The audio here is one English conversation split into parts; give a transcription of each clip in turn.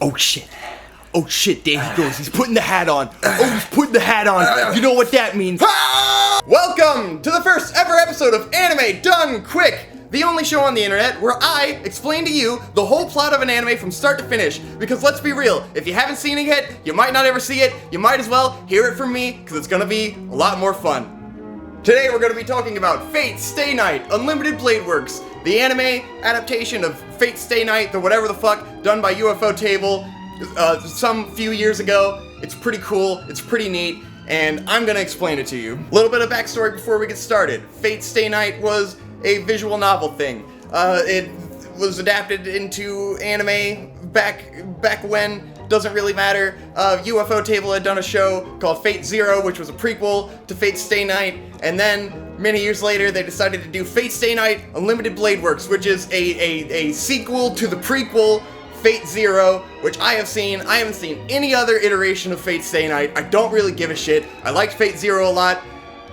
Oh shit. Oh shit, there he goes. He's putting the hat on. Oh, he's putting the hat on. You know what that means. Welcome to the first ever episode of Anime Done Quick, the only show on the internet where I explain to you the whole plot of an anime from start to finish. Because let's be real, if you haven't seen it yet, you might not ever see it, you might as well hear it from me, because it's gonna be a lot more fun. Today we're going to be talking about Fate Stay Night, Unlimited Blade Works, the anime adaptation of Fate Stay Night, the whatever the fuck, done by UFO Table some few years ago. It's pretty cool, it's pretty neat, and I'm going to explain it to you. A little bit of backstory before we get started. Fate Stay Night was a visual novel thing. It was adapted into anime back when. Doesn't really matter. UFO Table had done a show called Fate Zero, which was a prequel to Fate Stay Night, and then many years later they decided to do Fate Stay Night Unlimited Blade Works, which is a sequel to the prequel Fate Zero, which I have seen. I haven't seen any other iteration of Fate Stay Night. I don't really give a shit. I liked Fate Zero a lot,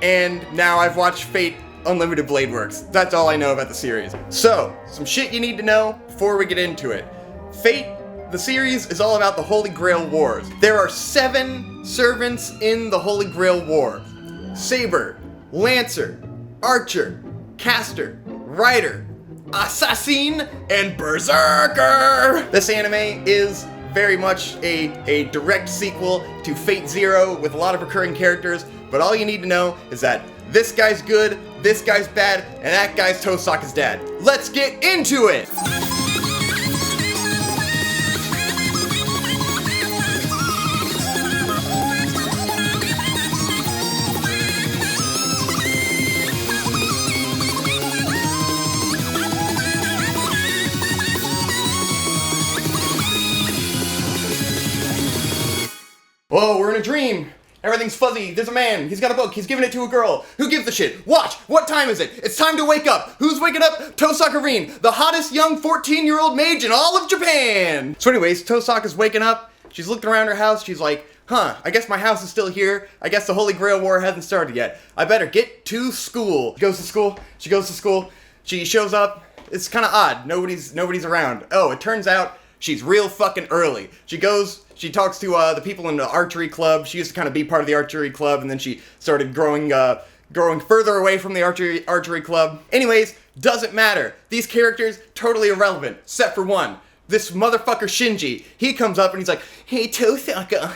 and now I've watched Fate Unlimited Blade Works. That's all I know about the series. So, some shit you need to know before we get into it. The series is all about the Holy Grail Wars. There are 7 servants in the Holy Grail War. Saber, Lancer, Archer, Caster, Rider, Assassin, and Berserker! This anime is very much a direct sequel to Fate Zero with a lot of recurring characters, but all you need to know is that this guy's good, this guy's bad, and that guy's Tosaka's dad. Let's get into it! Whoa, we're in a dream. Everything's fuzzy. There's a man. He's got a book. He's giving it to a girl. Who gives a shit? Watch. What time is it? It's time to wake up. Who's waking up? Tosaka Rin, the hottest young 14-year-old mage in all of Japan. So anyways, Tosaka's waking up. She's looking around her house. She's like, I guess my house is still here. I guess the Holy Grail War hasn't started yet. I better get to school. She goes to school. She shows up. It's kind of odd. Nobody's around. Oh, it turns out she's real fucking early. She talks to the people in the archery club. She used to kind of be part of the archery club, and then she started growing further away from the archery club. Anyways, doesn't matter. These characters, totally irrelevant, except for one. This motherfucker Shinji. He comes up and he's like, "Hey Tosaka,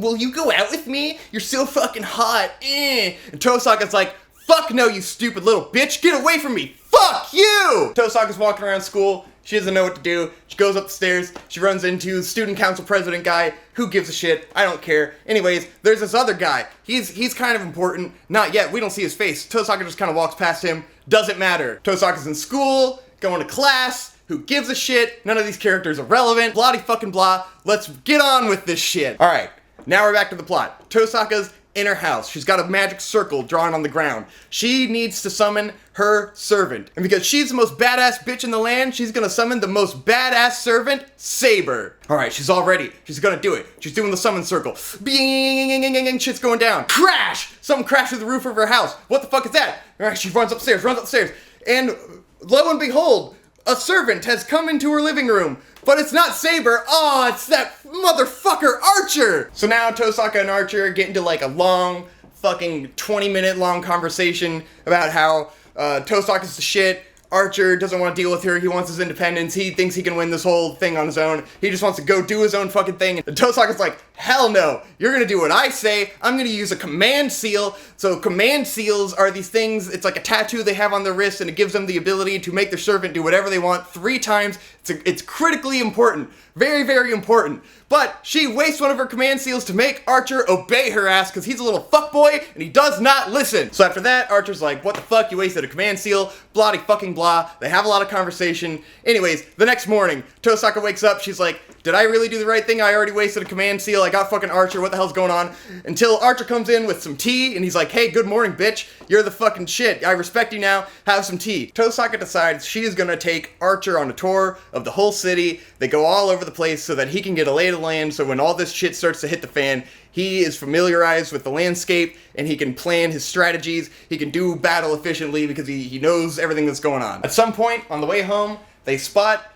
will you go out with me? You're so fucking hot, eh." And Tosaka's like, "Fuck no, you stupid little bitch, get away from me, fuck you!" Tosaka's walking around school. She doesn't know what to do. She goes up the stairs. She runs into the student council president guy. Who gives a shit? I don't care. Anyways, there's this other guy. He's kind of important. Not yet. We don't see his face. Tosaka just kind of walks past him. Doesn't matter. Tosaka's in school, going to class. Who gives a shit? None of these characters are relevant. Blah fucking blah. Let's get on with this shit. Alright, now we're back to the plot. Tosaka's in her house. She's got a magic circle drawn on the ground. She needs to summon her servant. And because she's the most badass bitch in the land, she's gonna summon the most badass servant, Saber. Alright, she's all ready. She's gonna do it. She's doing the summon circle. Bing, shit's going down. Crash! Something crashed through the roof of her house. What the fuck is that? Alright, she runs upstairs. And lo and behold, a servant has come into her living room. But it's not Saber. Oh, it's that motherfucker Archer. So now Tosaka and Archer get into like a long, fucking 20-minute long conversation about how Tosaka's the shit. Archer doesn't want to deal with her. He wants his independence. He thinks he can win this whole thing on his own. He just wants to go do his own fucking thing. And Tosaka's like, hell no. You're gonna do what I say. I'm gonna use a command seal. So command seals are these things, it's like a tattoo they have on their wrist, and it gives them the ability to make their servant do whatever they want 3 times. It's critically important. Very, very important. But she wastes one of her command seals to make Archer obey her ass because he's a little fuckboy and he does not listen. So after that, Archer's like, what the fuck, you wasted a command seal, bloody fucking blah. They have a lot of conversation. Anyways, the next morning, Tosaka wakes up, she's like, did I really do the right thing? I already wasted a command seal. I got fucking Archer. What the hell's going on? Until Archer comes in with some tea, and he's like, hey, good morning, bitch. You're the fucking shit. I respect you now. Have some tea. Tosaka decides she is gonna take Archer on a tour of the whole city. They go all over the place so that he can get a lay of the land, so when all this shit starts to hit the fan, he is familiarized with the landscape, and he can plan his strategies. He can do battle efficiently because he knows everything that's going on. At some point, on the way home, they spot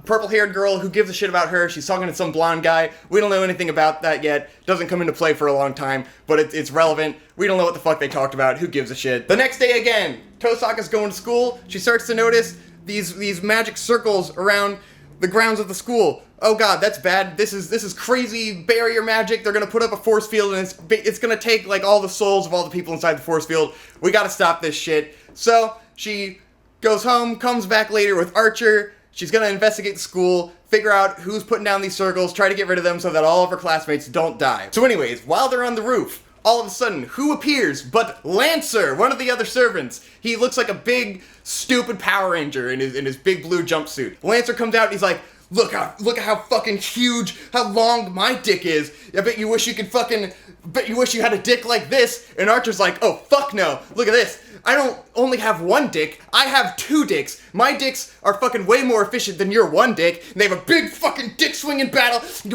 purple-haired girl, who gives a shit about her? She's talking to some blonde guy. We don't know anything about that yet. Doesn't come into play for a long time, but it's relevant. We don't know what the fuck they talked about. Who gives a shit? The next day again, Tosaka's going to school. She starts to notice these magic circles around the grounds of the school. Oh god, that's bad. This is crazy barrier magic. They're gonna put up a force field, and it's gonna take like all the souls of all the people inside the force field. We gotta stop this shit. So she goes home, comes back later with Archer. She's gonna investigate the school, figure out who's putting down these circles, try to get rid of them so that all of her classmates don't die. So anyways, while they're on the roof, all of a sudden, who appears but Lancer, one of the other servants. He looks like a big, stupid Power Ranger in his big blue jumpsuit. Lancer comes out and he's like, look at how fucking huge, how long my dick is. I bet you wish you had a dick like this. And Archer's like, oh fuck no, look at this. I don't only have one dick, I have two dicks. My dicks are fucking way more efficient than your one dick, and they have a big fucking dick swinging battle. So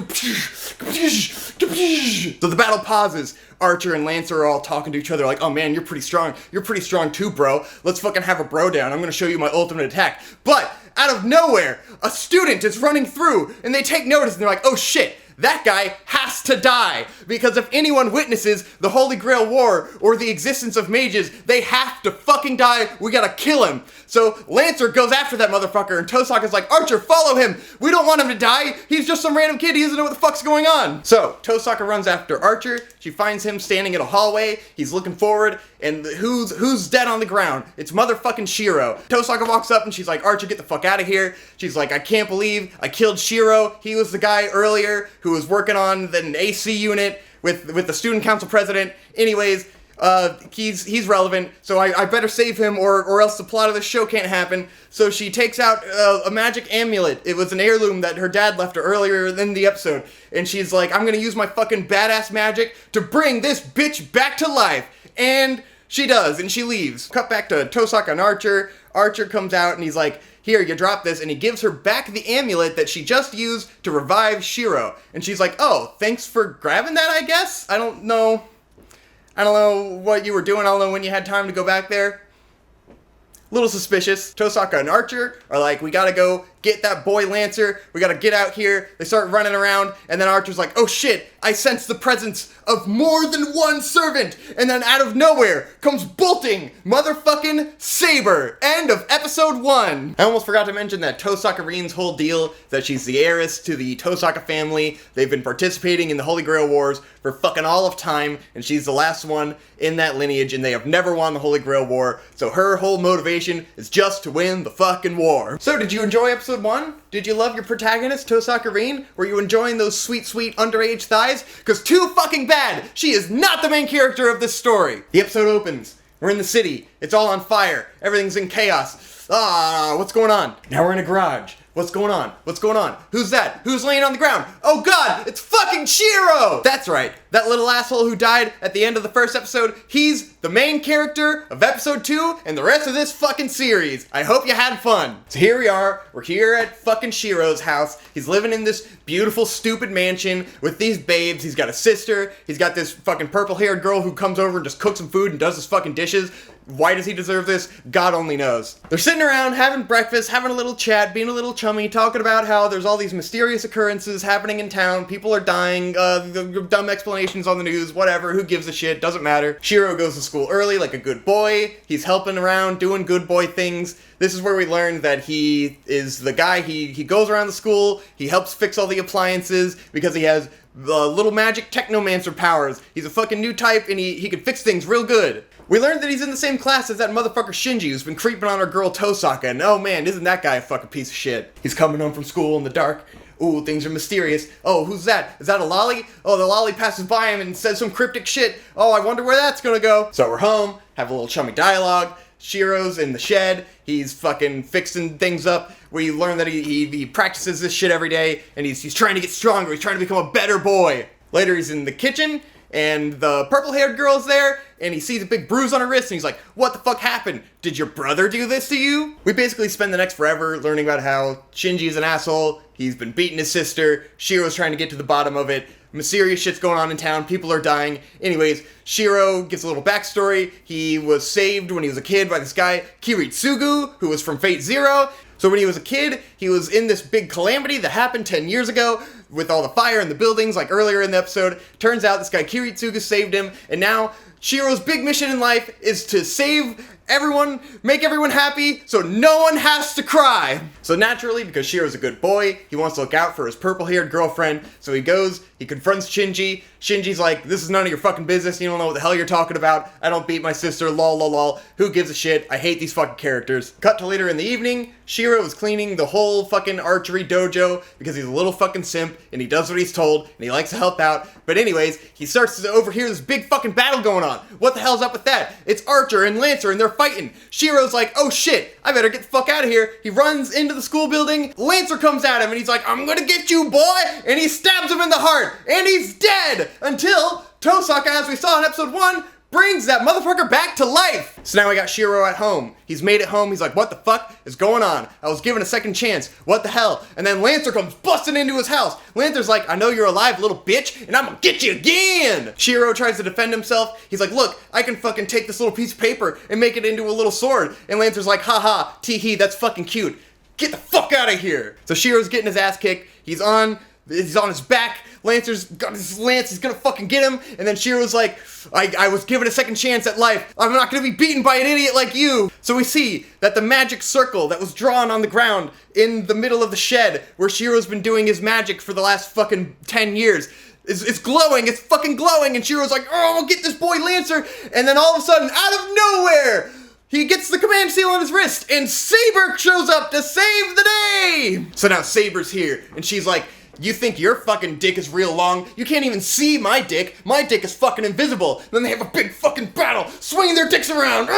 the battle pauses. Archer and Lancer are all talking to each other like, oh man, you're pretty strong. You're pretty strong too, bro. Let's fucking have a bro down. I'm gonna show you my ultimate attack. But out of nowhere, a student is running through, and they take notice, and they're like, oh shit, that guy has to die, because if anyone witnesses the Holy Grail War or the existence of mages, they have to fucking die. We gotta kill him. So Lancer goes after that motherfucker, and Tosaka's like, Archer, follow him. We don't want him to die. He's just some random kid. He doesn't know what the fuck's going on. So Tosaka runs after Archer. She finds him standing in a hallway. He's looking forward, and who's dead on the ground? It's motherfucking Shiro. Tosaka walks up, and she's like, Archer, get the fuck out of here. She's like, I can't believe I killed Shiro. He was the guy earlier who was working on an AC unit with the student council president. Anyways, he's relevant, so I better save him or else the plot of the show can't happen. So she takes out a magic amulet. It was an heirloom that her dad left her earlier in the episode. And she's like, I'm gonna use my fucking badass magic to bring this bitch back to life. And she does, and she leaves. Cut back to Tosaka and Archer. Archer comes out and he's like, here, you drop this, and he gives her back the amulet that she just used to revive Shiro. And she's like, oh, thanks for grabbing that, I guess? I don't know what you were doing. I don't know when you had time to go back there. Little suspicious. Tosaka and Archer are like, we gotta go get that boy Lancer. We gotta get out here. They start running around, and then Archer's like, oh shit, I sense the presence of more than one servant. And then out of nowhere comes bolting motherfucking Saber. End of episode 1. I almost forgot to mention that Tosaka Rin's whole deal, that she's the heiress to the Tosaka family. They've been participating in the Holy Grail Wars for fucking all of time, and she's the last one in that lineage, and they have never won the Holy Grail War. So her whole motivation is just to win the fucking war. So did you enjoy episode 1? Did you love your protagonist, Tosaka Rin? Were you enjoying those sweet, sweet underage thighs? Because too fucking bad! She is not the main character of this story! The episode opens. We're in the city. It's all on fire. Everything's in chaos. What's going on? Now we're in a garage. What's going on? What's going on? Who's that? Who's laying on the ground? Oh god, it's fucking Shiro! That's right, that little asshole who died at the end of the first episode, he's the main character of episode 2 and the rest of this fucking series. I hope you had fun. So here we are, we're here at fucking Shiro's house. He's living in this beautiful, stupid mansion with these babes. He's got a sister, he's got this fucking purple-haired girl who comes over and just cooks some food and does his fucking dishes. Why does he deserve this? God only knows. They're sitting around having breakfast, having a little chat, being a little chummy, talking about how there's all these mysterious occurrences happening in town, people are dying, dumb explanations on the news, whatever, who gives a shit, doesn't matter. Shiro goes to school early like a good boy, he's helping around, doing good boy things. This is where we learn that he is the guy, he goes around the school, he helps fix all the appliances because he has the little magic technomancer powers. He's a fucking new type and he can fix things real good. We learned that he's in the same class as that motherfucker Shinji who's been creeping on our girl Tosaka, and oh man, isn't that guy a fucking piece of shit. He's coming home from school in the dark. Ooh, things are mysterious. Oh, who's that? Is that a lolly? Oh, the lolly passes by him and says some cryptic shit. Oh, I wonder where that's gonna go. So we're home, have a little chummy dialogue. Shiro's in the shed, he's fucking fixing things up. We learn that he practices this shit every day, and he's trying to get stronger, he's trying to become a better boy. Later he's in the kitchen, and the purple-haired girl's there, and he sees a big bruise on her wrist, and he's like, what the fuck happened? Did your brother do this to you? We basically spend the next forever learning about how Shinji's an asshole, he's been beating his sister, Shiro's trying to get to the bottom of it, mysterious shit's going on in town, people are dying. Anyways, Shiro gives a little backstory. He was saved when he was a kid by this guy, Kiritsugu, who was from Fate Zero. So when he was a kid, he was in this big calamity that happened 10 years ago with all the fire in the buildings, like earlier in the episode. Turns out this guy Kiritsuga saved him, and now Shiro's big mission in life is to save everyone, make everyone happy, so no one has to cry. So naturally, because Shiro's a good boy, he wants to look out for his purple-haired girlfriend, so he goes, he confronts Shinji. Shinji's like, this is none of your fucking business, you don't know what the hell you're talking about, I don't beat my sister, lol lol lol, who gives a shit, I hate these fucking characters. Cut to later in the evening, Shiro is cleaning the whole fucking archery dojo, because he's a little fucking simp, and he does what he's told, and he likes to help out, but anyways, he starts to overhear this big fucking battle going on. What the hell's up with that? It's Archer and Lancer, and they're fighting. Shiro's like, oh shit, I better get the fuck out of here. He runs into the school building, Lancer comes at him, and he's like, I'm gonna get you, boy, and he stabs him in the heart, and he's dead, until Tosaka, as we saw in episode 1, brings that motherfucker back to life. So now we got Shiro at home. He's made it home. He's like, what the fuck is going on? I was given a second chance. What the hell? And then Lancer comes busting into his house. Lancer's like, I know you're alive, little bitch, and I'm gonna get you again. Shiro tries to defend himself. He's like, look, I can fucking take this little piece of paper and make it into a little sword. And Lancer's like, haha, tee-hee, that's fucking cute. Get the fuck out of here. So Shiro's getting his ass kicked. He's on his back. Lancer's got his lance, he's gonna fucking get him, and then Shiro's like, I was given a second chance at life. I'm not gonna be beaten by an idiot like you. So we see that the magic circle that was drawn on the ground in the middle of the shed, where Shiro's been doing his magic for the last fucking 10 years, it's glowing, it's fucking glowing, and Shiro's like, oh, I'll get this boy Lancer, and then all of a sudden, out of nowhere, he gets the command seal on his wrist, and Saber shows up to save the day! So now Saber's here, and she's like, you think your fucking dick is real long? You can't even see my dick. My dick is fucking invisible. And then they have a big fucking battle, swinging their dicks around.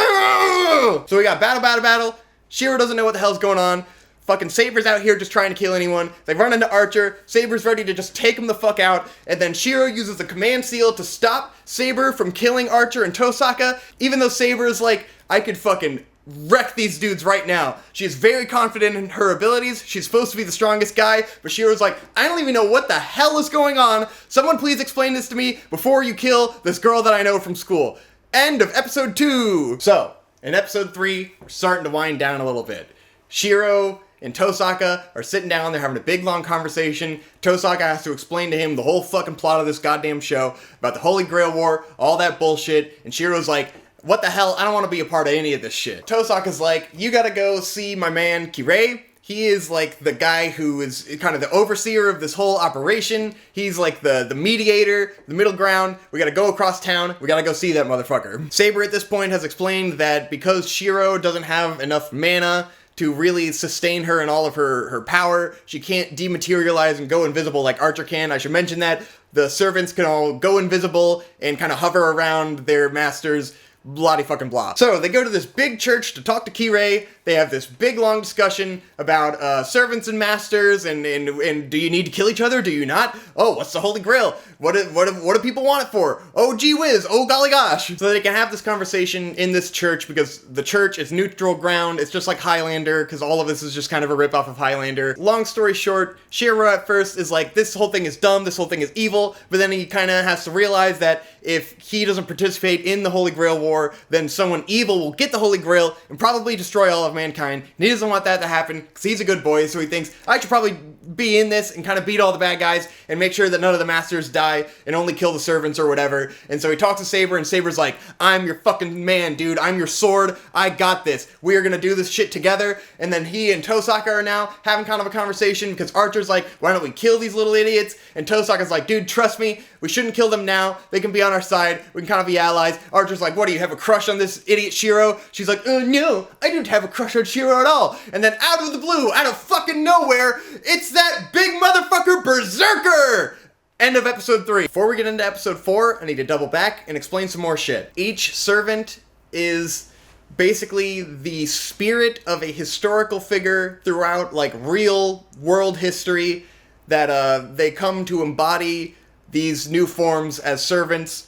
So we got battle. Shiro doesn't know what the hell's going on. Fucking Saber's out here just trying to kill anyone. They run into Archer. Saber's ready to just take him the fuck out. And then Shiro uses the command seal to stop Saber from killing Archer and Tosaka. Even though Saber is like, I could fucking wreck these dudes right now. She's very confident in her abilities. She's supposed to be the strongest guy, but Shiro's like, I don't even know what the hell is going on. Someone please explain this to me before you kill this girl that I know from school. End of episode 2. So, in episode 3, we're starting to wind down a little bit. Shiro and Tosaka are sitting down, they're having a big long conversation. Tosaka has to explain to him the whole fucking plot of this goddamn show about the Holy Grail War, all that bullshit, and Shiro's like, what the hell? I don't want to be a part of any of this shit. Tosaka's like, you gotta go see my man Kirei. He is like the guy who is kind of the overseer of this whole operation. He's like the mediator, the middle ground. We gotta go across town. We gotta go see that motherfucker. Saber at this point has explained that because Shiro doesn't have enough mana to really sustain her in all of her power, she can't dematerialize and go invisible like Archer can. I should mention that the servants can all go invisible and kind of hover around their masters. Bloody fucking blah. So they go to this big church to talk to Kirei. They have this big long discussion about servants and masters and do you need to kill each other? Do you not? Oh, what's the Holy Grail? What do people want it for? Oh gee whiz, oh golly gosh. So they can have this conversation in this church because the church is neutral ground. It's just like Highlander because all of this is just kind of a ripoff of Highlander. Long story short, Shiro at first is like, this whole thing is dumb, this whole thing is evil, but then he kind of has to realize that if he doesn't participate in the Holy Grail War, then someone evil will get the Holy Grail and probably destroy all of mankind. And he doesn't want that to happen because he's a good boy, so he thinks, I should probably be in this and kind of beat all the bad guys and make sure that none of the masters die and only kill the servants or whatever. And so he talks to Saber, and Saber's like, I'm your fucking man, dude. I'm your sword. I got this. We are gonna do this shit together. And then he and Tosaka are now having kind of a conversation because Archer's like, why don't we kill these little idiots? And Tosaka's like, dude, trust me. We shouldn't kill them now. They can be on our side. We can kind of be allies. Archer's like, what, do you have a crush on this idiot Shiro? She's like, no, I don't have a crush on Shiro at all. And then out of the blue, out of fucking nowhere, it's that big motherfucker Berserker! End of episode 3. Before we get into episode 4, I need to double back and explain some more shit. Each servant is basically the spirit of a historical figure throughout, like, real world history that they come to embody these new forms as servants.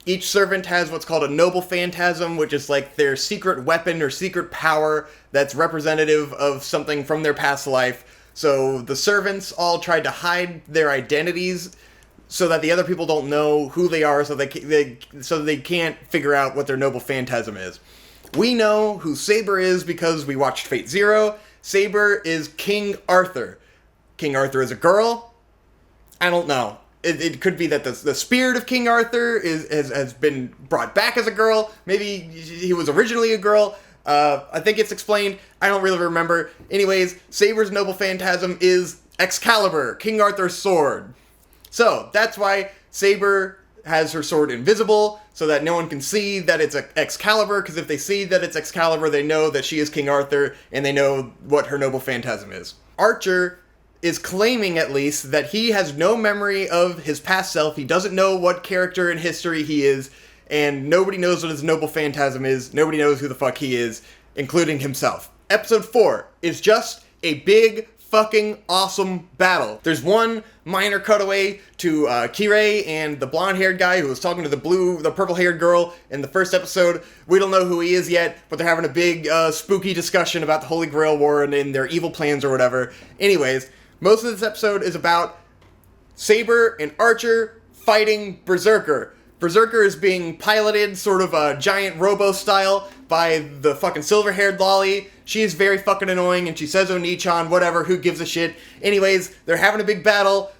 Each servant has what's called a noble phantasm, which is like their secret weapon or secret power that's representative of something from their past life. So the servants all tried to hide their identities so that the other people don't know who they are, so they can't figure out what their noble phantasm is. We know who Saber is because we watched Fate Zero. Saber is King Arthur. King Arthur is a girl? I don't know. It could be that the spirit of King Arthur has been brought back as a girl. Maybe he was originally a girl. I think it's explained. I don't really remember. Anyways, Saber's noble phantasm is Excalibur, King Arthur's sword. So, that's why Saber has her sword invisible, so that no one can see that it's Excalibur, because if they see that it's Excalibur, they know that she is King Arthur, and they know what her noble phantasm is. Archer is claiming, at least, that he has no memory of his past self. He doesn't know what character in history he is, and nobody knows what his noble phantasm is. Nobody knows who the fuck he is, including himself. Episode 4 is just a big fucking awesome battle. There's one minor cutaway to Kirei and the blonde-haired guy who was talking to the purple-haired girl in the first episode. We don't know who he is yet, but they're having a big spooky discussion about the Holy Grail War and their evil plans or whatever. Anyways, most of this episode is about Saber and Archer fighting Berserker. Berserker is being piloted sort of giant robo-style by the fucking silver-haired lolly. She is very fucking annoying, and she says Oni-chan, whatever, who gives a shit. Anyways, they're having a big battle.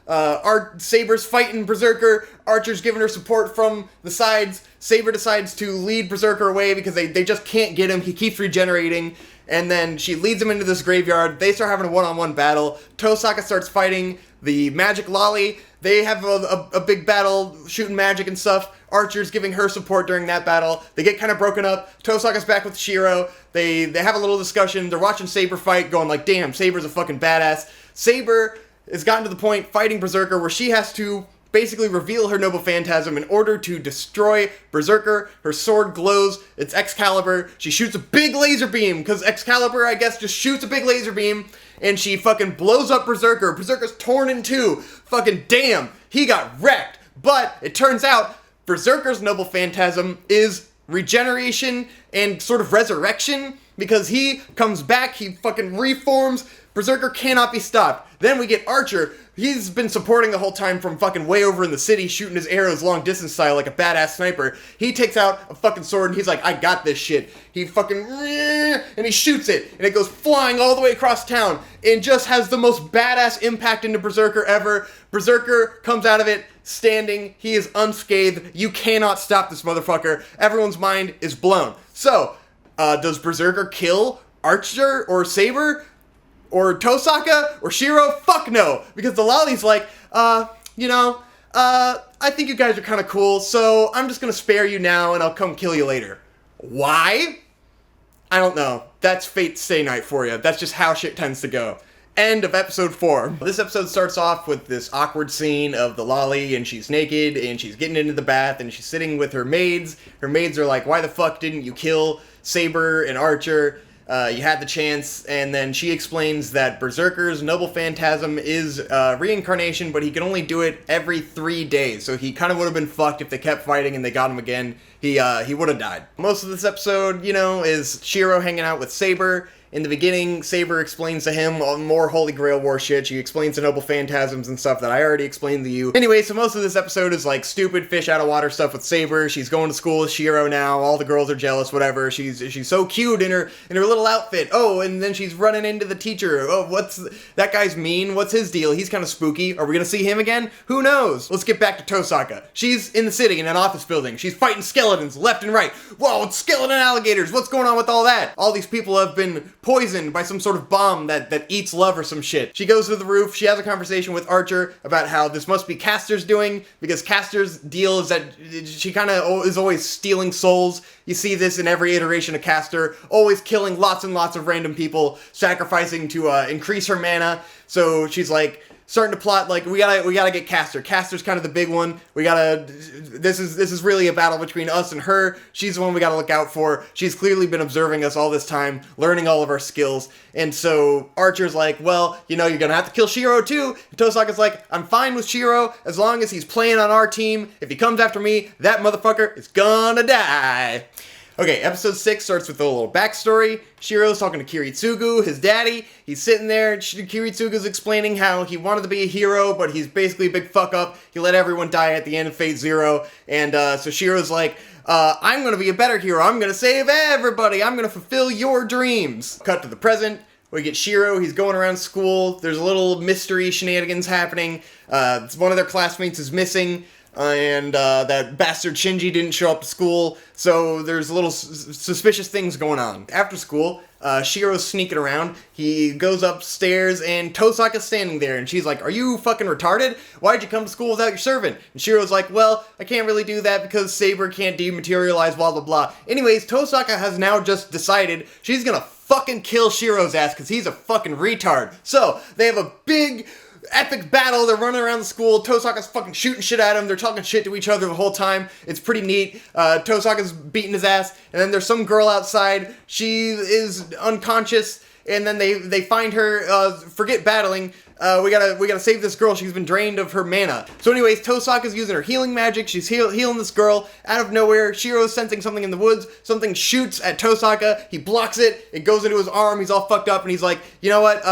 Saber's fighting Berserker. Archer's giving her support from the sides. Saber decides to lead Berserker away because they just can't get him. He keeps regenerating. And then she leads him into this graveyard. They start having a one-on-one battle. Tosaka starts fighting the magic lolly. They have a big battle, shooting magic and stuff. Archer's giving her support during that battle. They get kind of broken up. Tosaka's back with Shiro. They have a little discussion. They're watching Saber fight, going like, damn, Saber's a fucking badass. Saber has gotten to the point fighting Berserker where she has to basically reveal her noble phantasm in order to destroy Berserker. Her sword glows. It's Excalibur. She shoots a big laser beam, because Excalibur, I guess, just shoots a big laser beam, and she fucking blows up Berserker. Berserker's torn in two. Fucking damn, he got wrecked. But it turns out Berserker's noble phantasm is regeneration and sort of resurrection, because he comes back, he fucking reforms. Berserker cannot be stopped. Then we get Archer. He's been supporting the whole time from fucking way over in the city, shooting his arrows long distance style like a badass sniper. He takes out a fucking sword and he's like, I got this shit. He fucking, and he shoots it, and it goes flying all the way across town, and just has the most badass impact into Berserker ever. Berserker comes out of it standing. He is unscathed. You cannot stop this motherfucker. Everyone's mind is blown. So, does Berserker kill Archer or Saber? Or Tosaka? Or Shiro? Fuck no! Because the lolly's like, I think you guys are kind of cool, so I'm just gonna spare you now and I'll come kill you later. Why? I don't know. That's Fate's Stay Night for you. That's just how shit tends to go. End of episode 4. This episode starts off with this awkward scene of the lolly, and she's naked, and she's getting into the bath, and she's sitting with her maids. Her maids are like, why the fuck didn't you kill Saber and Archer? You had the chance. And then she explains that Berserker's noble phantasm is reincarnation, but he can only do it every 3 days. So he kind of would have been fucked if they kept fighting and they got him again. He would have died. Most of this episode, is Shiro hanging out with Saber. In the beginning, Saber explains to him more Holy Grail War shit. She explains the noble phantasms and stuff that I already explained to you. Anyway, so most of this episode is like stupid fish out of water stuff with Saber. She's going to school with Shiro now. All the girls are jealous, whatever. She's so cute in her little outfit. Oh, and then she's running into the teacher. Oh, that guy's mean? What's his deal? He's kind of spooky. Are we gonna see him again? Who knows? Let's get back to Tosaka. She's in the city in an office building. She's fighting skeletons left and right. Whoa, it's skeleton alligators. What's going on with all that? All these people have been poisoned by some sort of bomb that eats love or some shit. She goes to the roof. She has a conversation with Archer about how this must be Castor's doing, because Castor's deal is that she kind of is always stealing souls. You see this in every iteration of Castor, always killing lots and lots of random people, sacrificing to increase her mana. So she's like starting to plot like we gotta get Castor. Castor's kind of the big one. This is really a battle between us and her. She's the one we gotta look out for. She's clearly been observing us all this time, learning all of our skills. And so Archer's like, well, you're gonna have to kill Shiro too. And Tosaka's like, I'm fine with Shiro as long as he's playing on our team. If he comes after me, that motherfucker is gonna die. Okay, episode 6 starts with a little backstory. Shiro's talking to Kiritsugu, his daddy. He's sitting there, and Kiritsugu's explaining how he wanted to be a hero, but he's basically a big fuck up. He let everyone die at the end of Phase 0. And so Shiro's like, I'm gonna be a better hero. I'm gonna save everybody. I'm gonna fulfill your dreams. Cut to the present. We get Shiro, he's going around school, there's a little mystery shenanigans happening, one of their classmates is missing, and that bastard Shinji didn't show up to school, so there's a little suspicious things going on. After school, Shiro's sneaking around, he goes upstairs, and Tosaka's standing there, and she's like, "Are you fucking retarded? Why'd you come to school without your servant?" And Shiro's like, "Well, I can't really do that because Saber can't dematerialize, blah blah blah." Anyways, Tosaka has now just decided she's gonna fucking kill Shiro's ass because he's a fucking retard. So, they have a big epic battle, they're running around the school, Tosaka's fucking shooting shit at him, they're talking shit to each other the whole time, it's pretty neat, Tosaka's beating his ass, and then there's some girl outside, she is unconscious, and then they find her, forget battling, we gotta save this girl, she's been drained of her mana. So anyways, Tosaka's using her healing magic, she's healing this girl, out of nowhere, Shiro's sensing something in the woods, something shoots at Tosaka, he blocks it, it goes into his arm, he's all fucked up, and he's like, you know what,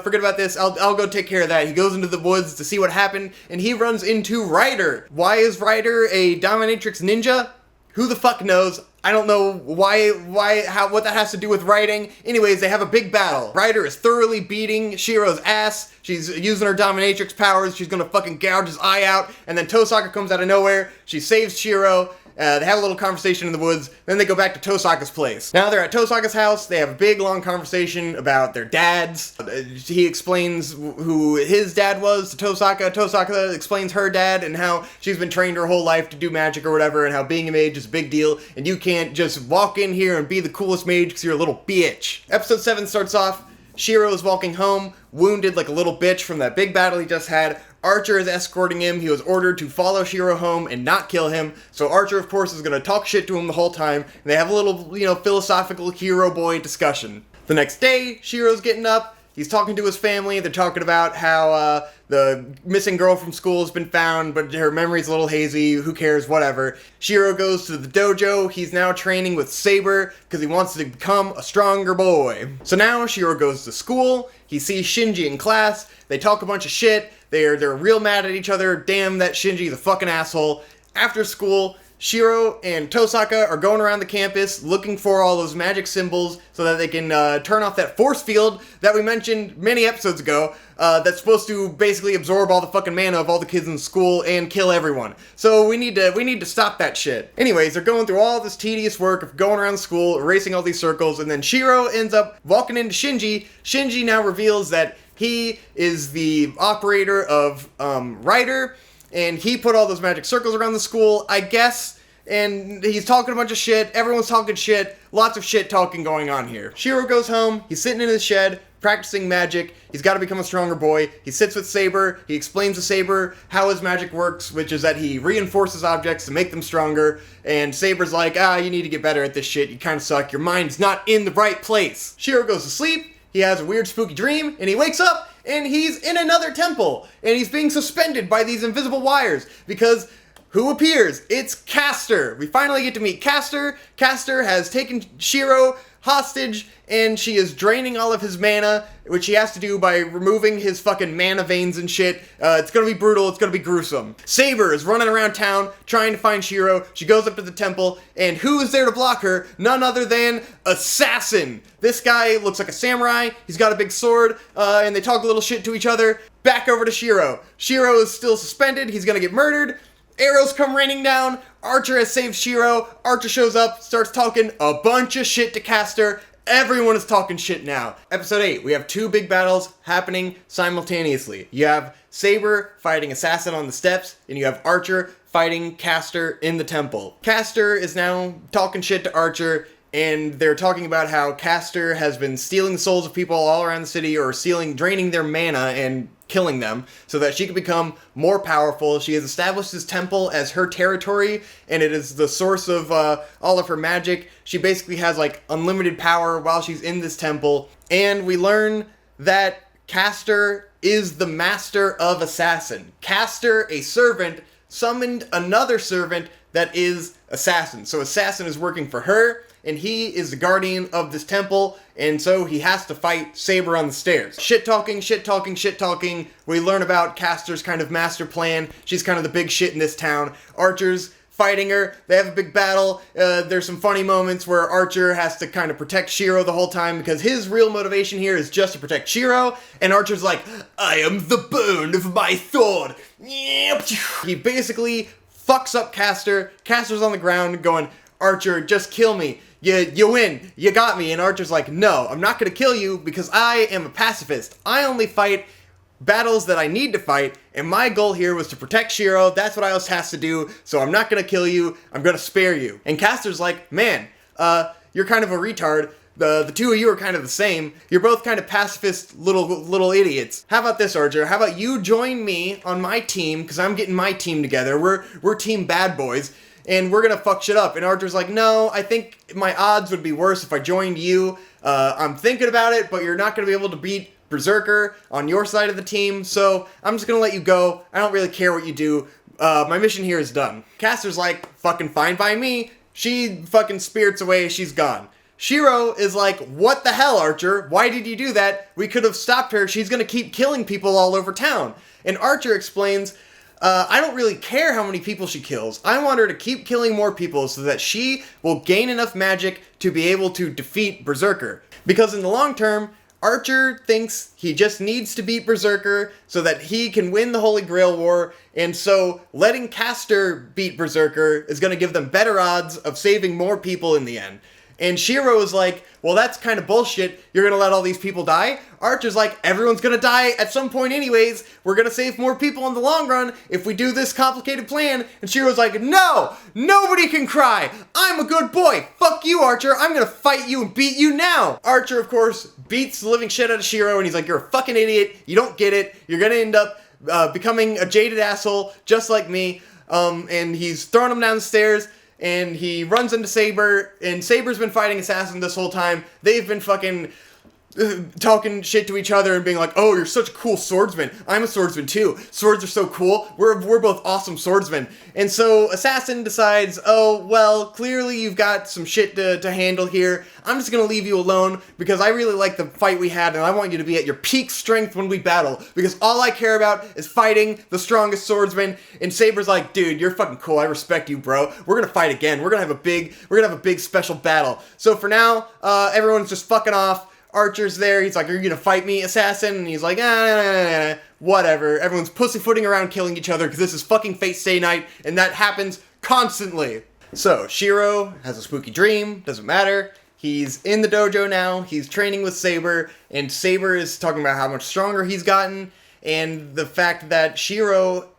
forget about this, I'll go take care of that. He goes into the woods to see what happened, and he runs into Ryder. Why is Ryder a dominatrix ninja? Who the fuck knows? I don't know what that has to do with writing. Anyways, they have a big battle. Ryder is thoroughly beating Shiro's ass. She's using her dominatrix powers. She's gonna fucking gouge his eye out. And then Tosaka comes out of nowhere. She saves Shiro. They have a little conversation in the woods, then they go back to Tosaka's place. Now they're at Tosaka's house, they have a big long conversation about their dads. He explains who his dad was to Tosaka, Tosaka explains her dad and how she's been trained her whole life to do magic or whatever, and how being a mage is a big deal, and you can't just walk in here and be the coolest mage because you're a little bitch. Episode 7 starts off, Shiro is walking home, wounded like a little bitch from that big battle he just had. Archer is escorting him. He was ordered to follow Shiro home and not kill him. So Archer, of course, is going to talk shit to him the whole time. And they have a little, philosophical hero boy discussion. The next day, Shiro's getting up. He's talking to his family. They're talking about how the missing girl from school has been found, but her memory's a little hazy. Who cares? Whatever. Shiro goes to the dojo. He's now training with Saber because he wants to become a stronger boy. So now Shiro goes to school. He sees Shinji in class. They talk a bunch of shit. They're real mad at each other. Damn, that Shinji's a fucking asshole. After school, Shiro and Tosaka are going around the campus looking for all those magic symbols so that they can turn off that force field that we mentioned many episodes ago that's supposed to basically absorb all the fucking mana of all the kids in school and kill everyone. So we need to stop that shit. Anyways, they're going through all this tedious work of going around school, erasing all these circles, and then Shiro ends up walking into Shinji. Shinji now reveals that he is the operator of Ryder, and he put all those magic circles around the school, I guess, and he's talking a bunch of shit, everyone's talking shit, lots of shit talking going on here. Shiro goes home, he's sitting in his shed, practicing magic, he's got to become a stronger boy, he sits with Saber, he explains to Saber how his magic works, which is that he reinforces objects to make them stronger, and Saber's like, you need to get better at this shit, you kind of suck, your mind's not in the right place. Shiro goes to sleep, he has a weird spooky dream, and he wakes up, and he's in another temple, and he's being suspended by these invisible wires, because who appears? It's Caster. We finally get to meet Caster. Caster has taken Shiro hostage, and she is draining all of his mana, which he has to do by removing his fucking mana veins and shit. It's gonna be brutal, it's gonna be gruesome. Saber is running around town, trying to find Shiro. She goes up to the temple, and who is there to block her? None other than Assassin. This guy looks like a samurai, he's got a big sword, and they talk a little shit to each other. Back over to Shiro. Shiro is still suspended, he's gonna get murdered. Arrows come raining down, Archer has saved Shiro, Archer shows up, starts talking a bunch of shit to Caster, everyone is talking shit now. Episode 8, we have two big battles happening simultaneously. You have Saber fighting Assassin on the steps, and you have Archer fighting Caster in the temple. Caster is now talking shit to Archer, and they're talking about how Caster has been stealing the souls of people all around the city, or draining their mana and killing them, so that she can become more powerful. She has established this temple as her territory, and it is the source of all of her magic. She basically has like unlimited power while she's in this temple, and we learn that Caster is the master of Assassin. Caster, a servant, summoned another servant that is Assassin. So Assassin is working for her, and he is the guardian of this temple, and so he has to fight Saber on the stairs. Shit talking, shit talking, shit talking. We learn about Caster's kind of master plan. She's kind of the big shit in this town. Archer's fighting her. They have a big battle. There's some funny moments where Archer has to kind of protect Shiro the whole time because his real motivation here is just to protect Shiro. And Archer's like, I am the bone of my sword. He basically fucks up Castor. Castor's on the ground going, Archer, just kill me. You win. You got me. And Archer's like, no, I'm not going to kill you because I am a pacifist. I only fight battles that I need to fight, and my goal here was to protect Shiro. That's what I was tasked to do, so I'm not gonna kill you, I'm gonna spare you. And Castor's like, man, you're kind of a retard. The two of you are kind of the same. You're both kind of pacifist little idiots. How about this, Archer? How about you join me on my team, because I'm getting my team together. We're team bad boys, and we're gonna fuck shit up. And Archer's like, no, I think my odds would be worse if I joined you. I'm thinking about it, but you're not gonna be able to beat Berserker on your side of the team, so I'm just gonna let you go. I don't really care what you do. My mission here is done. Castor's like, fucking fine by me. She fucking spirits away, she's gone. Shiro is like, what the hell, Archer? Why did you do that? We could have stopped her. She's gonna keep killing people all over town. And Archer explains, I don't really care how many people she kills. I want her to keep killing more people so that she will gain enough magic to be able to defeat Berserker. Because in the long term, Archer thinks he just needs to beat Berserker so that he can win the Holy Grail War, and so letting Castor beat Berserker is going to give them better odds of saving more people in the end. And Shiro is like, well, that's kind of bullshit. You're going to let all these people die? Archer's like, everyone's going to die at some point anyways. We're going to save more people in the long run if we do this complicated plan. And Shiro's like, no, nobody can cry. I'm a good boy. Fuck you, Archer. I'm going to fight you and beat you now. Archer, of course, beats the living shit out of Shiro, and he's like, you're a fucking idiot. You don't get it. You're going to end up becoming a jaded asshole just like me. And he's throwing him down the stairs. And he runs into Saber, and Saber's been fighting Assassin this whole time. They've been fucking talking shit to each other and being like, oh, you're such a cool swordsman. I'm a swordsman too. Swords are so cool. We're both awesome swordsmen. And so Assassin decides, oh, well, clearly you've got some shit to handle here. I'm just gonna leave you alone because I really like the fight we had and I want you to be at your peak strength when we battle because all I care about is fighting the strongest swordsman. And Saber's like, dude, you're fucking cool. I respect you, bro. We're gonna fight again. We're gonna have a big special battle. So for now, everyone's just fucking off. Archer's there, he's like, are you gonna fight me, Assassin? And he's like, whatever. Everyone's pussyfooting around killing each other because this is fucking Fate Stay Night, and that happens constantly. So, Shiro has a spooky dream, doesn't matter. He's in the dojo now, he's training with Saber, and Saber is talking about how much stronger he's gotten, and the fact that Shiro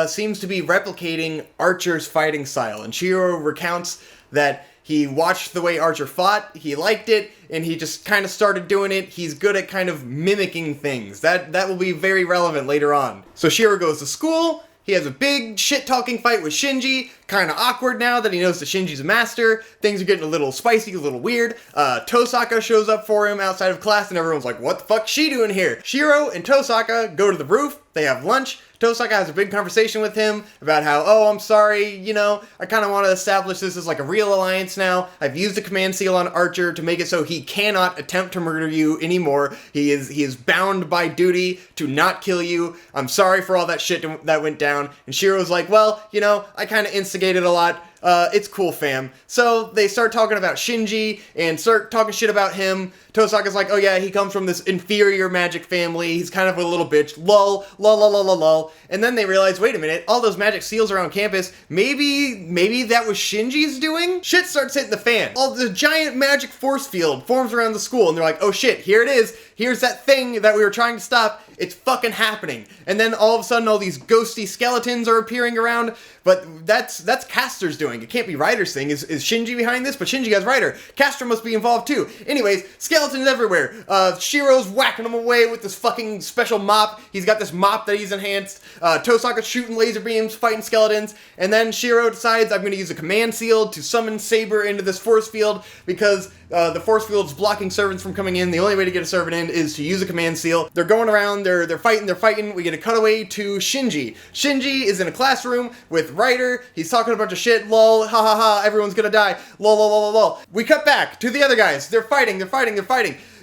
seems to be replicating Archer's fighting style. And Shiro recounts that he watched the way Archer fought, he liked it, and he just kind of started doing it. He's good at kind of mimicking things. That will be very relevant later on. So Shiro goes to school, he has a big shit-talking fight with Shinji, kind of awkward now that he knows that Shinji's a master. Things are getting a little spicy, a little weird. Tosaka shows up for him outside of class, and everyone's like, what the fuck's she doing here? Shiro and Tosaka go to the roof, they have lunch. Tosaka has a big conversation with him about how, oh, I'm sorry, you know, I kind of want to establish this as like a real alliance now. I've used the command seal on Archer to make it so he cannot attempt to murder you anymore. He is bound by duty to not kill you. I'm sorry for all that shit that went down. And Shiro's like, well, you know, I kind of instigated a lot. It's cool, fam. So they start talking about Shinji and start talking shit about him. Tosaka's like, oh yeah, he comes from this inferior magic family. He's kind of a little bitch. Lol, lol, lol, lol, lol, lol. And then they realize, wait a minute, all those magic seals around campus, maybe that was Shinji's doing? Shit starts hitting the fan. All the giant magic force field forms around the school, and they're like, oh shit, here it is. Here's that thing that we were trying to stop. It's fucking happening. And then all of a sudden, all these ghosty skeletons are appearing around. But that's Castor's doing. It can't be Ryder's thing. Is Shinji behind this? But Shinji has Ryder. Castor must be involved too. Anyways, skeletons everywhere. Shiro's whacking them away with this fucking special mop. He's got this mop that he's enhanced. Tosaka's shooting laser beams, fighting skeletons. And then Shiro decides, I'm going to use a command seal to summon Saber into this force field because the force field's blocking servants from coming in. The only way to get a servant in is to use a command seal. They're going around, they're fighting. We get a cutaway to Shinji. Shinji is in a classroom with Ryder. He's talking a bunch of shit. Lol, ha ha ha, everyone's gonna die. Lol, lol, lol, lol, lol. We cut back to the other guys. They're fighting.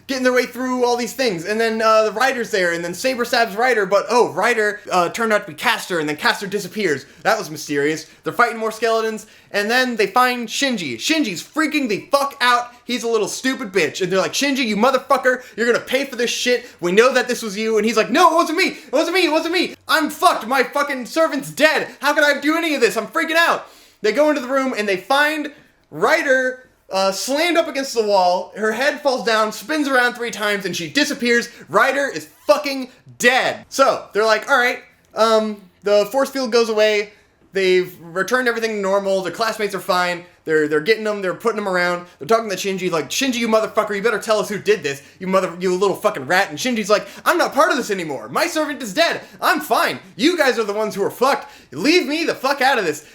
getting their way through all these things. And then the Ryder's there, and then Saber stabs Ryder, but oh, Ryder turned out to be Castor, and then Castor disappears. That was mysterious. They're fighting more skeletons, and then they find Shinji. Shinji's freaking the fuck out. He's a little stupid bitch. And they're like, Shinji, you motherfucker, you're gonna pay for this shit. We know that this was you. And he's like, no, it wasn't me. It wasn't me. It wasn't me. I'm fucked. My fucking servant's dead. How can I do any of this? I'm freaking out. They go into the room, and they find Ryder slammed up against the wall. Her head falls down, spins around 3 times, and she disappears. Ryder is fucking dead. So they're like, all right, the force field goes away. They've returned everything to normal. Their classmates are fine. They're getting them. They're putting them around. They're talking to Shinji like, Shinji, you motherfucker, you better tell us who did this. You little fucking rat. And Shinji's like, I'm not part of this anymore. My servant is dead. I'm fine. You guys are the ones who are fucked. Leave me the fuck out of this.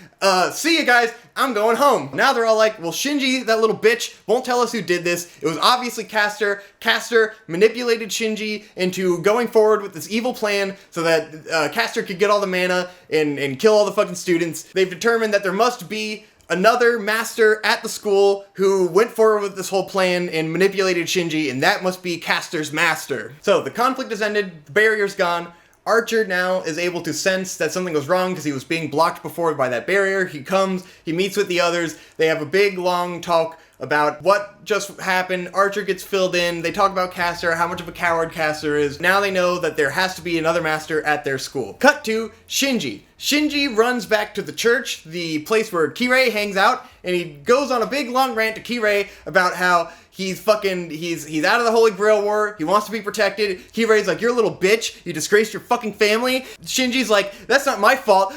See you guys. I'm going home. Now they're all like, well, Shinji, that little bitch, won't tell us who did this. It was obviously Castor. Castor manipulated Shinji into going forward with this evil plan so that Castor could get all the mana and kill all the fucking students. They've determined that there must be another master at the school who went forward with this whole plan and manipulated Shinji, and that must be Castor's master. So the conflict has ended. The barrier's gone. Archer now is able to sense that something was wrong because he was being blocked before by that barrier. He comes, he meets with the others, they have a big long talk about what just happened. Archer gets filled in, they talk about Castor, how much of a coward Castor is. Now they know that there has to be another master at their school. Cut to Shinji. Shinji runs back to the church, the place where Kirei hangs out, and he goes on a big long rant to Kirei about how he's out of the Holy Grail War, he wants to be protected. Kirei's like, you're a little bitch, you disgraced your fucking family. Shinji's like, that's not my fault,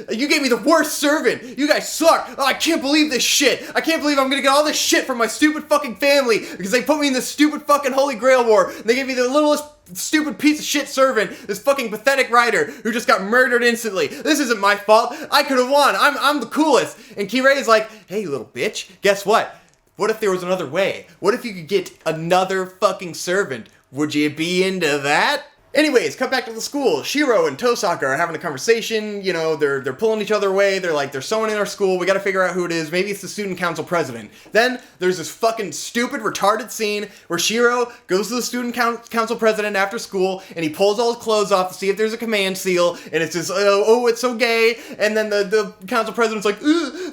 you gave me the worst servant, you guys suck, oh, I can't believe this shit, I can't believe I'm gonna get all this shit from my stupid fucking family, because they put me in this stupid fucking Holy Grail War, and they gave me the littlest stupid piece of shit servant, this fucking pathetic Ryder who just got murdered instantly. This isn't my fault, I could have won, I'm the coolest. And Kirei's like, hey, you little bitch, guess what? What if there was another way? What if you could get another fucking servant? Would you be into that? Anyways, cut back to the school. Shiro and Tosaka are having a conversation. You know, they're pulling each other away. They're like, there's someone in our school. We gotta figure out who it is. Maybe it's the student council president. Then there's this fucking stupid, retarded scene where Shiro goes to the student council president after school and he pulls all his clothes off to see if there's a command seal. And it's just, oh, it's so gay. And then the council president's like,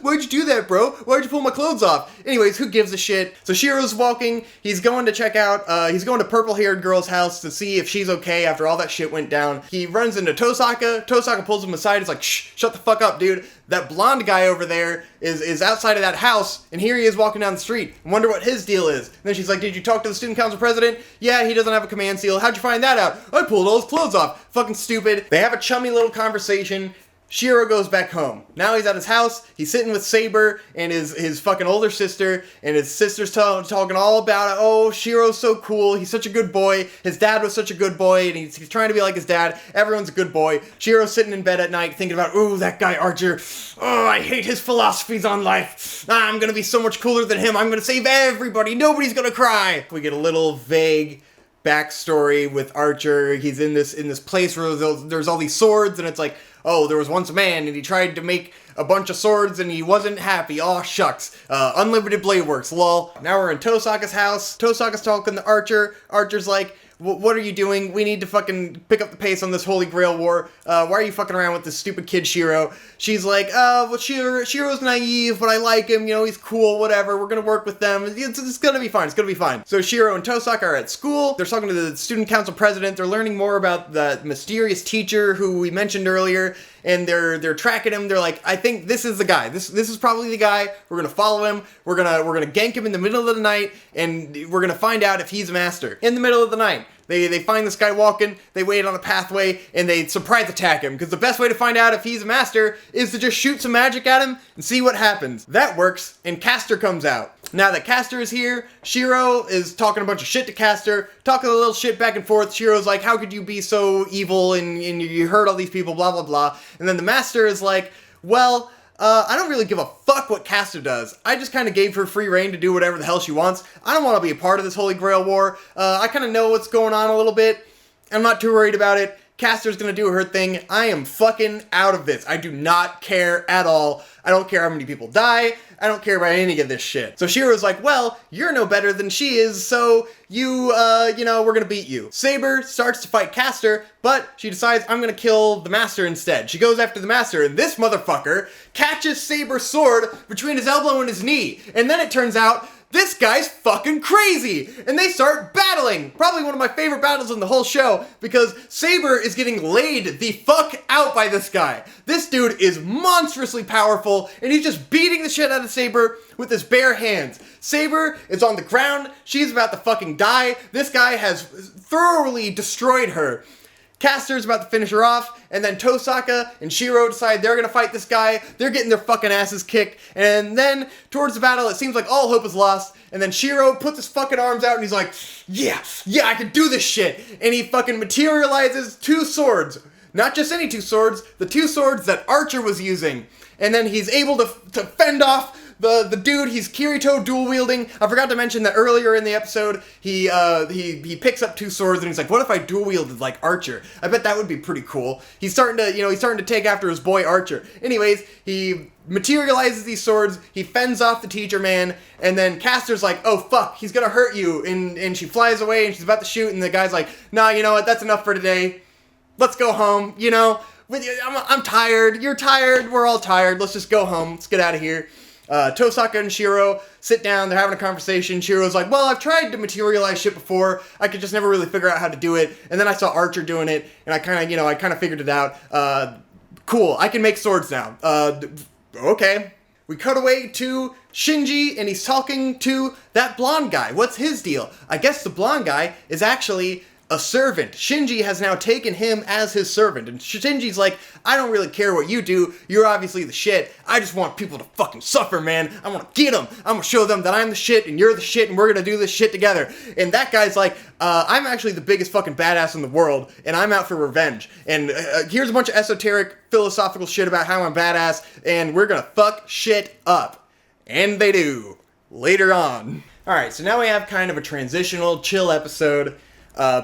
why'd you do that, bro? Why'd you pull my clothes off? Anyways, who gives a shit? So Shiro's walking. He's going to check out, he's going to purple-haired girl's house to see if she's okay after all that shit went down. He runs into Tosaka. Tosaka pulls him aside. He's like, shh, shut the fuck up, dude. That blonde guy over there is outside of that house, and here he is walking down the street. I wonder what his deal is. And then she's like, did you talk to the student council president? Yeah, he doesn't have a command seal. How'd you find that out? I pulled all his clothes off. Fucking stupid. They have a chummy little conversation. Shiro goes back home. Now he's at his house. He's sitting with Saber and his fucking older sister, and his sister's talking all about it. Oh, Shiro's so cool. He's such a good boy. His dad was such a good boy, and he's trying to be like his dad. Everyone's a good boy. Shiro's sitting in bed at night thinking about, ooh, that guy Archer. Oh, I hate his philosophies on life. I'm gonna be so much cooler than him. I'm gonna save everybody. Nobody's gonna cry. We get a little vague backstory with Archer. He's in this place where there's all these swords, and it's like, oh, there was once a man, and he tried to make a bunch of swords, and he wasn't happy. Aw, shucks. Unlimited Blade Works, lol. Now we're in Tosaka's house. Tosaka's talking to Archer. Archer's like, what are you doing? We need to fucking pick up the pace on this Holy Grail War. Why are you fucking around with this stupid kid Shiro? She's like, well, Shiro's naive, but I like him. You know, he's cool, whatever. We're gonna work with them. It's gonna be fine. It's gonna be fine. So Shiro and Tosaka are at school. They're talking to the student council president. They're learning more about the mysterious teacher who we mentioned earlier. And they're tracking him. They're like, I think this is the guy. This is probably the guy. We're gonna follow him. We're gonna gank him in the middle of the night, and we're gonna find out if he's a master. In the middle of the night, they find this guy walking. They wait on a pathway, and they surprise attack him. Because the best way to find out if he's a master is to just shoot some magic at him and see what happens. That works, and Castor comes out. Now that Castor is here, Shiro is talking a bunch of shit to Castor, talking a little shit back and forth. Shiro's like, how could you be so evil and you hurt all these people, blah, blah, blah. And then the master is like, well, I don't really give a fuck what Castor does. I just kind of gave her free reign to do whatever the hell she wants. I don't want to be a part of this Holy Grail War. I kind of know what's going on a little bit. I'm not too worried about it. Caster's gonna do her thing. I am fucking out of this. I do not care at all. I don't care how many people die. I don't care about any of this shit. So Shiro's like, well, you're no better than she is, so we're gonna beat you. Saber starts to fight Caster, but she decides, I'm gonna kill the master instead. She goes after the master, and this motherfucker catches Saber's sword between his elbow and his knee. And then it turns out, this guy's fucking crazy! And they start battling! Probably one of my favorite battles in the whole show, because Saber is getting laid the fuck out by this guy. This dude is monstrously powerful, and he's just beating the shit out of Saber with his bare hands. Saber is on the ground, she's about to fucking die, this guy has thoroughly destroyed her. Caster's about to finish her off, and then Tosaka and Shiro decide they're gonna fight this guy. They're getting their fucking asses kicked, and then towards the battle, it seems like all hope is lost, and then Shiro puts his fucking arms out, and he's like, yeah, I can do this shit, and he fucking materializes 2 swords. Not just any 2 swords, the 2 swords that Archer was using, and then he's able to fend off the dude he's Kirito dual wielding. I forgot to mention that earlier in the episode, he picks up 2 swords and he's like, what if I dual wielded like Archer? I bet that would be pretty cool. He's starting to take after his boy Archer. Anyways, he materializes these swords, he fends off the teacher man, and then Caster's like, oh fuck, he's gonna hurt you, and she flies away and she's about to shoot, and the guy's like, nah, you know what, that's enough for today. Let's go home, I'm tired, you're tired, we're all tired, let's just go home, let's get out of here. Tosaka and Shiro sit down, they're having a conversation. Shiro's like, well, I've tried to materialize shit before, I could just never really figure out how to do it, and then I saw Archer doing it, and I kind of figured it out. Cool, I can make swords now. Okay. We cut away to Shinji, and he's talking to that blonde guy. What's his deal? I guess the blonde guy is actually a servant. Shinji has now taken him as his servant, and Shinji's like, I don't really care what you do, you're obviously the shit, I just want people to fucking suffer, man, I want to get them, I'm gonna show them that I'm the shit, and you're the shit, and we're gonna do this shit together. And that guy's like, I'm actually the biggest fucking badass in the world, and I'm out for revenge, and here's a bunch of esoteric, philosophical shit about how I'm badass, and we're gonna fuck shit up. And they do. Later on. Alright, so now we have kind of a transitional, chill episode.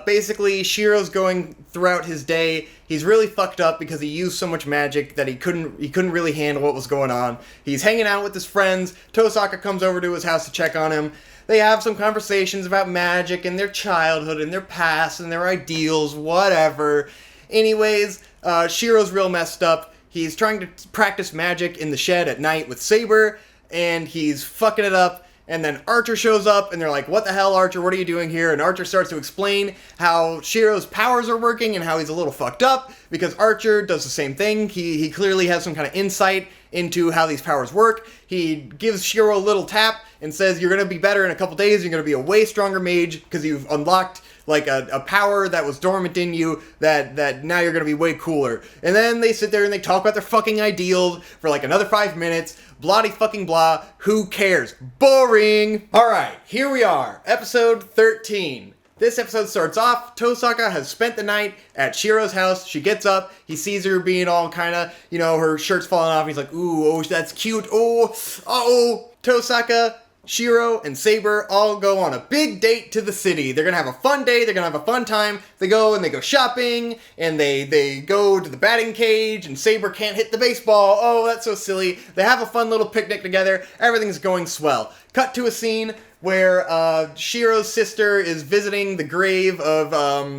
Basically, Shiro's going throughout his day. He's really fucked up because he used so much magic that he couldn't really handle what was going on. He's hanging out with his friends. Tosaka comes over to his house to check on him. They have some conversations about magic and their childhood and their past and their ideals, whatever. Anyways, Shiro's real messed up. He's trying to practice magic in the shed at night with Saber, and he's fucking it up. And then Archer shows up, and they're like, what the hell, Archer, what are you doing here? And Archer starts to explain how Shiro's powers are working and how he's a little fucked up, because Archer does the same thing. He clearly has some kind of insight into how these powers work. He gives Shiro a little tap and says, you're going to be better in a couple days, you're going to be a way stronger mage, because you've unlocked like a power that was dormant in you that now you're going to be way cooler. And then they sit there and they talk about their fucking ideals for like another 5 minutes. Bloody fucking blah. Who cares? Boring. Alright, here we are. Episode 13. This episode starts off, Tosaka has spent the night at Shiro's house. She gets up, he sees her being all kind of, her shirt's falling off. He's like, ooh, oh, that's cute. Oh, uh-oh. Tosaka, Shiro, and Saber all go on a big date to the city. They're gonna have a fun day, they're gonna have a fun time. They go shopping, and they go to the batting cage, and Saber can't hit the baseball. Oh, that's so silly. They have a fun little picnic together. Everything's going swell. Cut to a scene where Shiro's sister is visiting the grave of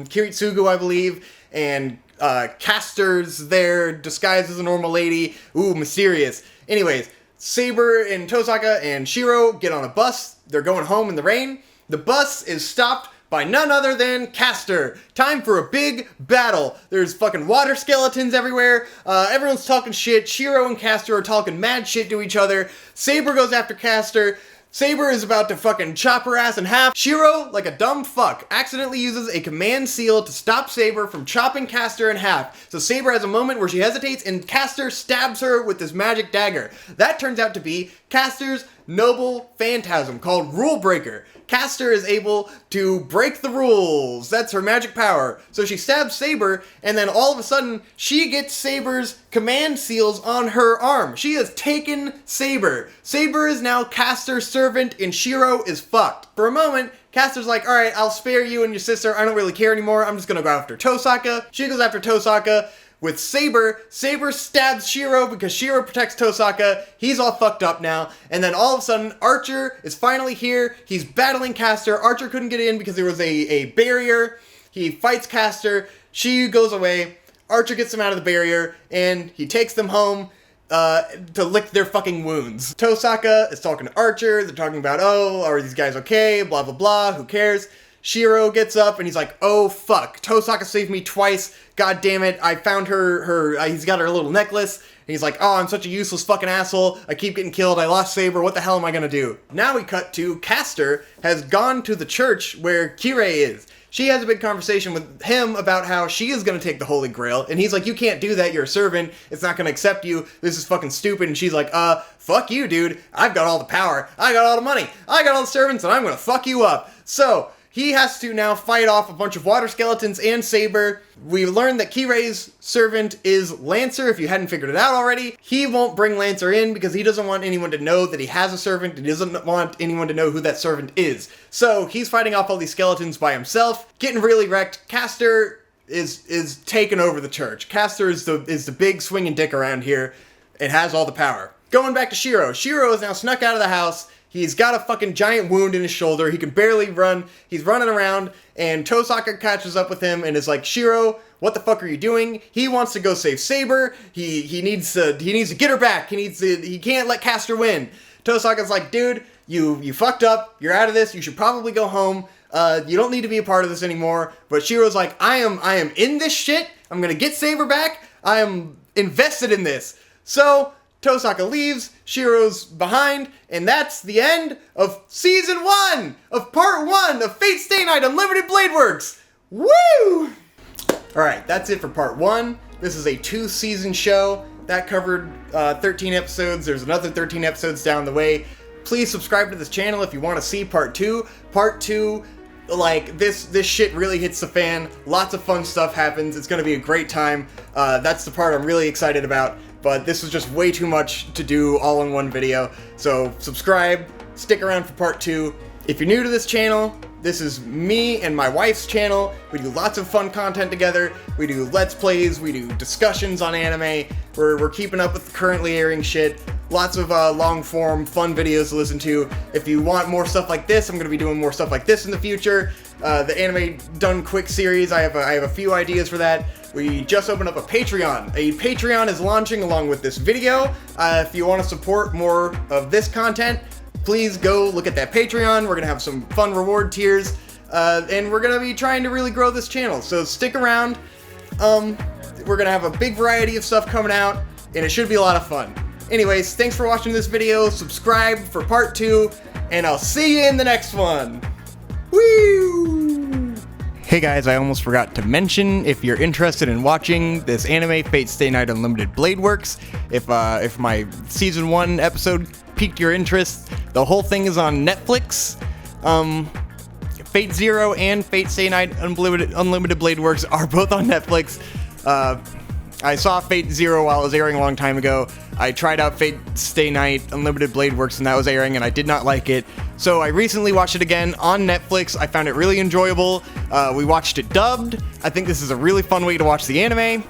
Kiritsugu, I believe, and Caster's there, disguised as a normal lady. Ooh, mysterious. Anyways, Saber and Tosaka and Shiro get on a bus. They're going home in the rain. The bus is stopped by none other than Caster. Time for a big battle. There's fucking water skeletons everywhere. Everyone's talking shit. Shiro and Caster are talking mad shit to each other. Saber goes after Caster. Saber is about to fucking chop her ass in half. Shiro, like a dumb fuck, accidentally uses a command seal to stop Saber from chopping Caster in half. So Saber has a moment where she hesitates and Caster stabs her with this magic dagger. That turns out to be Caster's noble phantasm called Rule Breaker. Caster is able to break the rules. That's her magic power. So she stabs Saber, and then all of a sudden, she gets Saber's command seals on her arm. She has taken Saber. Saber is now Caster's servant, and Shiro is fucked. For a moment, Caster's like, alright, I'll spare you and your sister. I don't really care anymore. I'm just gonna go after Tosaka. She goes after Tosaka with Saber. Saber stabs Shiro because Shiro protects Tosaka. He's all fucked up now. And then all of a sudden, Archer is finally here. He's battling Caster. Archer couldn't get in because there was a barrier. He fights Caster. She goes away. Archer gets them out of the barrier, and he takes them home to lick their fucking wounds. Tosaka is talking to Archer. They're talking about, oh, are these guys okay? Blah, blah, blah. Who cares? Shiro gets up and he's like, oh fuck, Tosaka saved me twice. God damn it, I found he's got her little necklace. And he's like, oh, I'm such a useless fucking asshole. I keep getting killed. I lost Saber. What the hell am I gonna do? Now we cut to Caster has gone to the church where Kirei is. She has a big conversation with him about how she is going to take the Holy Grail, and he's like, you can't do that, you're a servant, it's not going to accept you, this is fucking stupid, and she's like, fuck you, dude, I've got all the power, I got all the money, I got all the servants, and I'm going to fuck you up. So, he has to now fight off a bunch of water skeletons and Saber. We learned that Kirei's servant is Lancer, if you hadn't figured it out already. He won't bring Lancer in because he doesn't want anyone to know that he has a servant. He doesn't want anyone to know who that servant is. So he's fighting off all these skeletons by himself, getting really wrecked. Caster is taking over the church. Caster is the big swinging dick around here. It has all the power. Going back to Shiro. Shiro is now snuck out of the house. He's got a fucking giant wound in his shoulder. He can barely run. He's running around, and Tosaka catches up with him and is like, Shiro, what the fuck are you doing? He wants to go save Saber. He needs to get her back. He can't let Caster win. Tosaka's like, dude, you fucked up. You're out of this. You should probably go home. You don't need to be a part of this anymore. But Shiro's like, I am in this shit. I'm gonna get Saber back. I am invested in this. So Tosaka leaves, Shiro's behind, and that's the end of Season 1 of Part 1 of Fate Stay Night Unlimited Blade Works! Woo! Alright, that's it for Part 1. This is a 2-season show. That covered 13 episodes. There's another 13 episodes down the way. Please subscribe to this channel if you want to see Part 2. Part 2, like, this shit really hits the fan. Lots of fun stuff happens. It's gonna be a great time. That's the part I'm really excited about. But this was just way too much to do all in one video. So subscribe, stick around for Part 2. If you're new to this channel, this is me and my wife's channel. We do lots of fun content together. We do Let's Plays, we do discussions on anime. We're keeping up with the currently airing shit. Lots of long-form, fun videos to listen to. If you want more stuff like this, I'm going to be doing more stuff like this in the future. The Anime Done Quick series, I have a few ideas for that. We just opened up a Patreon. A Patreon is launching along with this video. If you want to support more of this content, please go look at that Patreon. We're going to have some fun reward tiers. And we're going to be trying to really grow this channel. So stick around. We're going to have a big variety of stuff coming out, and it should be a lot of fun. Anyways, thanks for watching this video. Subscribe for Part 2, and I'll see you in the next one. Woo! Hey guys, I almost forgot to mention, if you're interested in watching this anime, Fate Stay Night Unlimited Blade Works, if my Season 1 episode piqued your interest, the whole thing is on Netflix. Fate Zero and Fate Stay Night Unlimited Blade Works are both on Netflix. I saw Fate Zero while it was airing a long time ago. I tried out Fate Stay Night Unlimited Blade Works and that was airing and I did not like it. So I recently watched it again on Netflix. I found it really enjoyable. We watched it dubbed. I think this is a really fun way to watch the anime.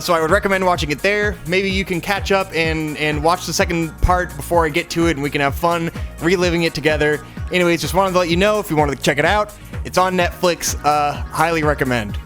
So I would recommend watching it there. Maybe you can catch up and watch the second part before I get to it and we can have fun reliving it together. Anyways, just wanted to let you know if you wanted to check it out. It's on Netflix. Highly recommend.